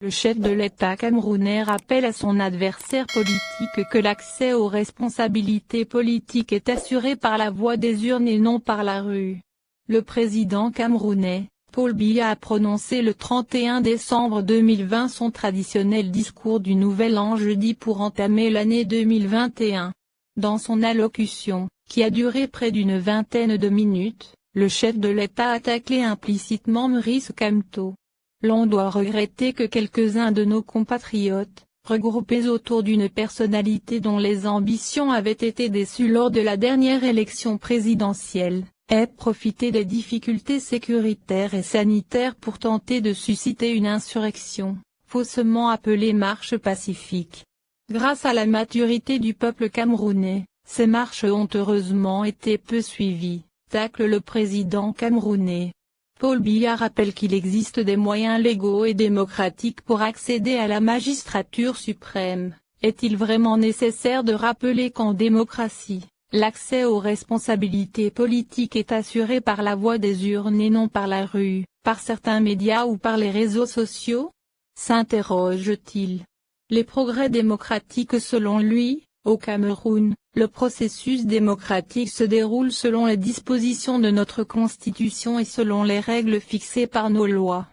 Le chef de l'État camerounais rappelle à son adversaire politique que l'accès aux responsabilités politiques est assuré par la voie des urnes et non par la rue. Le président camerounais, Paul Biya, a prononcé le 31 décembre 2020 son traditionnel discours du Nouvel An jeudi pour entamer l'année 2021. Dans son allocution, qui a duré près d'une vingtaine de minutes, le chef de l'État a taclé implicitement Maurice Kamto. L'on doit regretter que quelques-uns de nos compatriotes, regroupés autour d'une personnalité dont les ambitions avaient été déçues lors de la dernière élection présidentielle, aient profité des difficultés sécuritaires et sanitaires pour tenter de susciter une insurrection, faussement appelée marche pacifique. Grâce à la maturité du peuple camerounais, ces marches ont heureusement été peu suivies, tacle le président camerounais. Paul Biya rappelle qu'il existe des moyens légaux et démocratiques pour accéder à la magistrature suprême. Est-il vraiment nécessaire de rappeler qu'en démocratie, l'accès aux responsabilités politiques est assuré par la voie des urnes et non par la rue, par certains médias ou par les réseaux sociaux? S'interroge-t-il. Les progrès démocratiques selon lui, au Cameroun, le processus démocratique se déroule selon les dispositions de notre Constitution et selon les règles fixées par nos lois.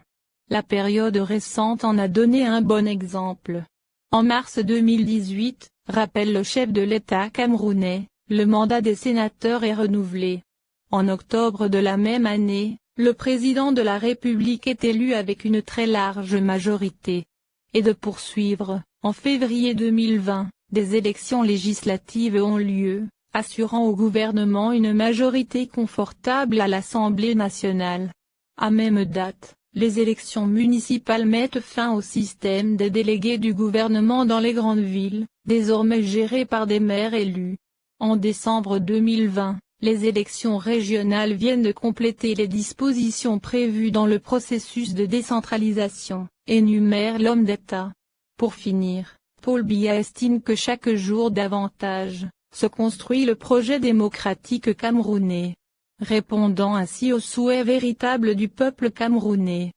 La période récente en a donné un bon exemple. En mars 2018, rappelle le chef de l'État camerounais, le mandat des sénateurs est renouvelé. En octobre de la même année, le président de la République est élu avec une très large majorité. Et de poursuivre, en février 2020. Des élections législatives ont lieu, assurant au gouvernement une majorité confortable à l'Assemblée nationale. À même date, les élections municipales mettent fin au système des délégués du gouvernement dans les grandes villes, désormais gérées par des maires élus. En décembre 2020, les élections régionales viennent de compléter les dispositions prévues dans le processus de décentralisation, énumère l'homme d'État. Pour finir, Paul Biya estime que chaque jour davantage, se construit le projet démocratique camerounais, répondant ainsi aux souhaits véritables du peuple camerounais.